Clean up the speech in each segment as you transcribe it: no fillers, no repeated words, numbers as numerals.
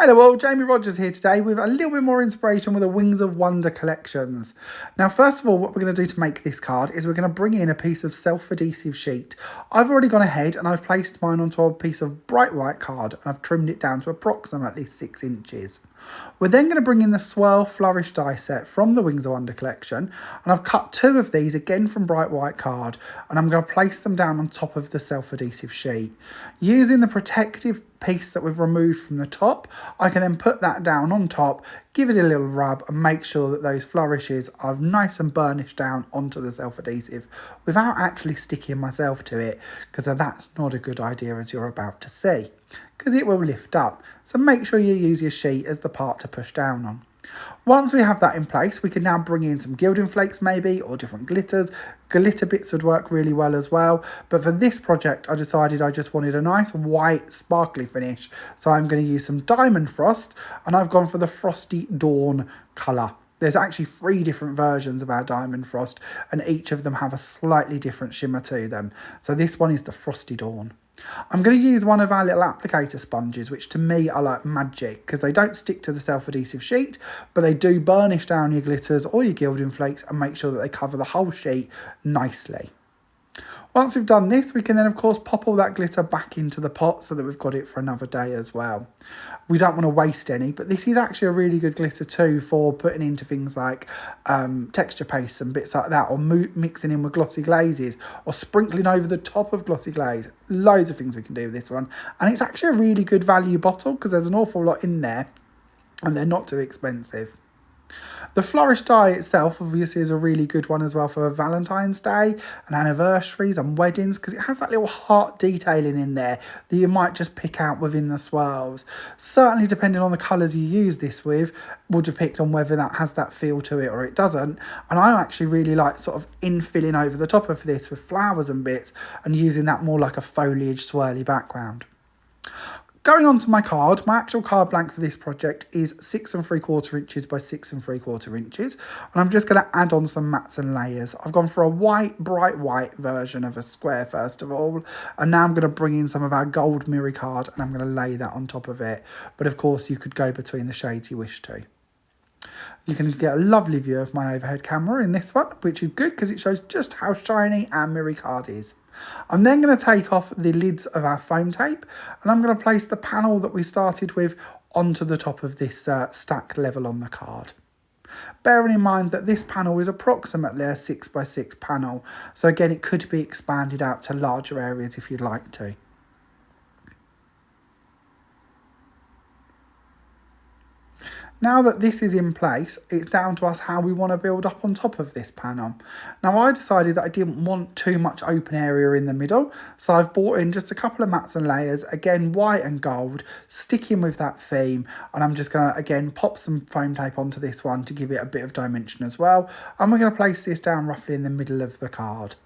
Hello all, Jamie Rodgers here today with a little bit more inspiration with the Wings of Wonder collections. Now first of all, what we're going to do to make this card is we're going to bring in a piece of self-adhesive sheet. I've already gone ahead and I've placed mine onto a piece of bright white card and I've trimmed it down to approximately 6 inches. We're then going to bring in the Swirl Flourish die set from the Wings of Wonder collection, and I've cut 2 of these again from bright white card, and I'm going to place them down on top of the self-adhesive sheet. Using the protective piece that we've removed from the top, I can then put that down on top, give it a little rub and make sure that those flourishes are nice and burnished down onto the self-adhesive without actually sticking myself to it, because that's not a good idea as you're about to see, because it will lift up. So make sure you use your sheet as the part to push down on. Once we have that in place, we can now bring in some gilding flakes maybe, or different glitters. Glitter bits would work really well as well, but for this project I decided I just wanted a nice white sparkly finish, so I'm going to use some Diamond Frost, and I've gone for the Frosty Dawn colour. There's actually 3 different versions of our Diamond Frost, and each of them have a slightly different shimmer to them. So this one is the Frosty Dawn. I'm going to use one of our little applicator sponges, which to me are like magic, because they don't stick to the self-adhesive sheet, but they do burnish down your glitters or your gilding flakes and make sure that they cover the whole sheet nicely. Once we've done this, we can then of course pop all that glitter back into the pot so that we've got it for another day as well. We don't want to waste any, but this is actually a really good glitter too for putting into things like texture pastes and bits like that, or mixing in with glossy glazes, or sprinkling over the top of glossy glaze. Loads of things we can do with this one, and it's actually a really good value bottle because there's an awful lot in there and they're not too expensive. The Flourish die itself obviously is a really good one as well for Valentine's Day and anniversaries and weddings, because it has that little heart detailing in there that you might just pick out within the swirls. Certainly depending on the colours you use this with will depict on whether that has that feel to it or it doesn't. And I actually really like sort of infilling over the top of this with flowers and bits and using that more like a foliage swirly background. Going on to my card, my actual card blank for this project is 6 3/4 inches by 6 3/4 inches, and I'm just going to add on some mats and layers. I've gone for a white, bright white version of a square first of all, and now I'm going to bring in some of our gold mirror card and I'm going to lay that on top of it. But of course you could go between the shades you wish to. You can get a lovely view of my overhead camera in this one, which is good because it shows just how shiny our mirror card is. I'm then going to take off the lids of our foam tape, and I'm going to place the panel that we started with onto the top of this stack level on the card. Bearing in mind that this panel is approximately a 6 by 6 panel, so again it could be expanded out to larger areas if you'd like to. Now that this is in place, it's down to us how we want to build up on top of this panel. Now I decided that I didn't want too much open area in the middle, so I've brought in just a couple of mats and layers, again white and gold, sticking with that theme, and I'm just going to again pop some foam tape onto this one to give it a bit of dimension as well, and we're going to place this down roughly in the middle of the card.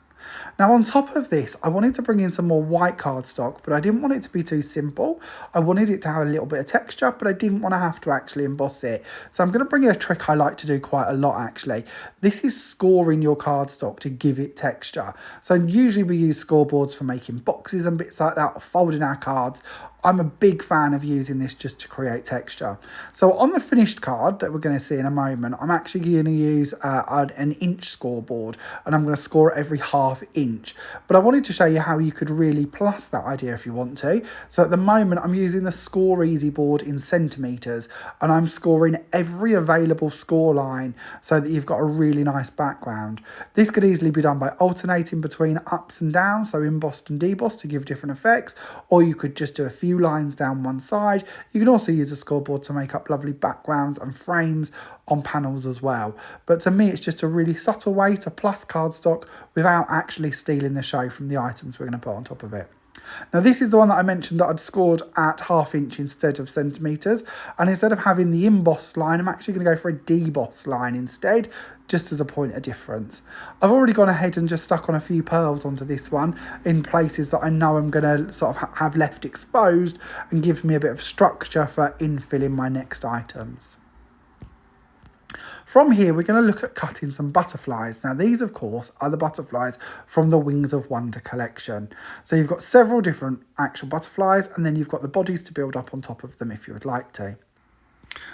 Now on top of this, I wanted to bring in some more white cardstock, but I didn't want it to be too simple. I wanted it to have a little bit of texture, but I didn't want to have to actually emboss it. So I'm going to bring in a trick I like to do quite a lot actually. This is scoring your cardstock to give it texture. So usually we use scoreboards for making boxes and bits like that, or folding our cards. I'm a big fan of using this just to create texture. So on the finished card that we're going to see in a moment, I'm actually going to use an inch scoreboard, and I'm going to score it every ½ inch. But I wanted to show you how you could really plus that idea if you want to. So at the moment I'm using the Score Easy board in centimetres, and I'm scoring every available score line so that you've got a really nice background. This could easily be done by alternating between ups and downs, so embossed and debossed to give different effects, or you could just do a few lines down one side. You can also use a scoreboard to make up lovely backgrounds and frames on panels as well. But to me, it's just a really subtle way to plus cardstock without actually stealing the show from the items we're going to put on top of it. Now this is the one that I mentioned that I'd scored at ½ inch instead of centimetres, and instead of having the embossed line, I'm actually going to go for a debossed line instead, just as a point of difference. I've already gone ahead and just stuck on a few pearls onto this one in places that I know I'm going to sort of have left exposed and give me a bit of structure for infilling my next items. From here, we're going to look at cutting some butterflies. Now, these, of course, are the butterflies from the Wings of Wonder collection. So you've got several different actual butterflies, and then you've got the bodies to build up on top of them if you would like to.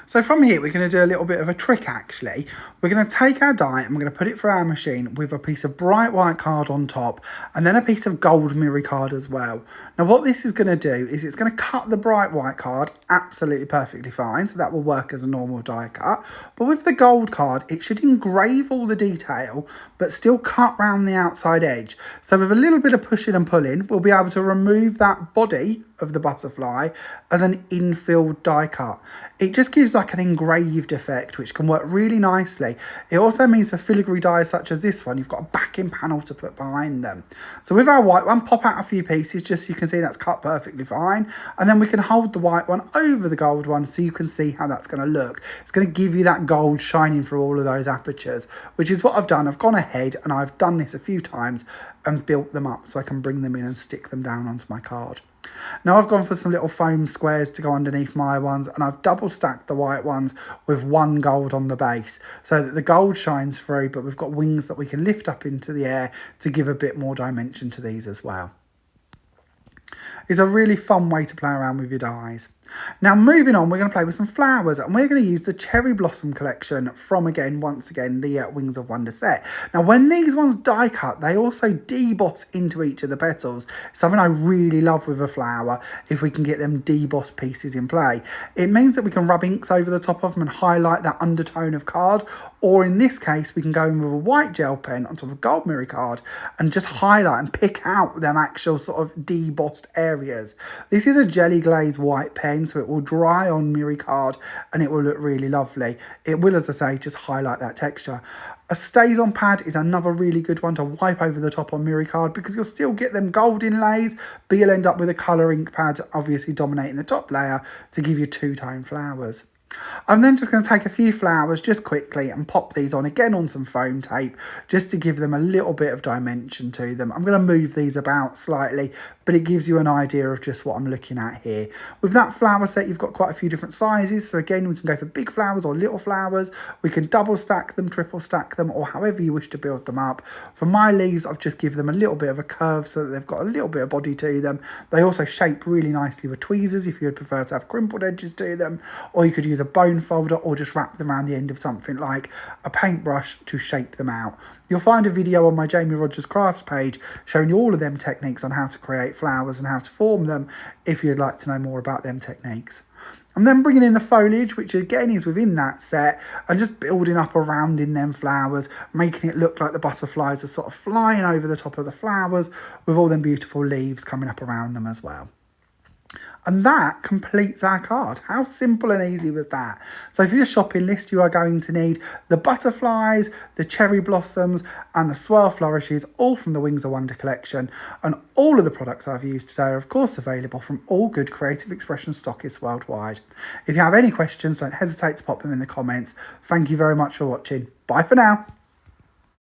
So from here, we're going to do a little bit of a trick, actually. We're going to take our die and we're going to put it through our machine with a piece of bright white card on top and then a piece of gold mirror card as well. Now, what this is going to do is it's going to cut the bright white card absolutely perfectly fine. So that will work as a normal die cut. But with the gold card, it should engrave all the detail, but still cut round the outside edge. So with a little bit of pushing and pulling, we'll be able to remove that body of the butterfly as an infilled die cut. It just gives like an engraved effect, which can work really nicely. It also means for filigree dies such as this one, you've got a backing panel to put behind them. So with our white one, pop out a few pieces just so you can see that's cut perfectly fine. And then we can hold the white one over the gold one so you can see how that's going to look. It's going to give you that gold shining through all of those apertures, which is what I've done. I've gone ahead and I've done this a few times and built them up so I can bring them in and stick them down onto my card. Now I've gone for some little foam squares to go underneath my ones, and I've double stacked the white ones with one gold on the base so that the gold shines through, but we've got wings that we can lift up into the air to give a bit more dimension to these as well. It's a really fun way to play around with your dies. Now moving on, we're going to play with some flowers, and we're going to use the Cherry Blossom collection from, once again, the Wings of Wonder set. Now when these ones die cut, they also deboss into each of the petals. Something I really love with a flower, if we can get them deboss pieces in play. It means that we can rub inks over the top of them and highlight that undertone of card, or in this case, we can go in with a white gel pen on top of a gold mirror card and just highlight and pick out them actual sort of debossed areas. This is a jelly glaze white pen, so it will dry on mirror card and it will look really lovely. It will, as I say, just highlight that texture. A stays on pad is another really good one to wipe over the top on mirror card because you'll still get them gold inlays, but you'll end up with a colour ink pad obviously dominating the top layer to give you two-tone flowers. I'm then just going to take a few flowers just quickly and pop these on again on some foam tape just to give them a little bit of dimension to them. I'm going to move these about slightly, but it gives you an idea of just what I'm looking at here. With that flower set, you've got quite a few different sizes. So again, we can go for big flowers or little flowers. We can double stack them, triple stack them, or however you wish to build them up. For my leaves, I've just given them a little bit of a curve so that they've got a little bit of body to them. They also shape really nicely with tweezers if you would prefer to have crimpled edges to them, or you could use a bone folder or just wrap them around the end of something like a paintbrush to shape them out. You'll find a video on my Jamie Rodgers crafts page showing you all of them techniques on how to create flowers and how to form them if you'd like to know more about them techniques. I'm then bringing in the foliage, which again is within that set, and just building up around in them flowers, making it look like the butterflies are sort of flying over the top of the flowers with all them beautiful leaves coming up around them as well. And that completes our card. How simple and easy was that? So for your shopping list, you are going to need the butterflies, the cherry blossoms, and the swirl flourishes, all from the Wings of Wonder collection. And all of the products I've used today are, of course, available from all good creative expression stockists worldwide. If you have any questions, don't hesitate to pop them in the comments. Thank you very much for watching. Bye for now.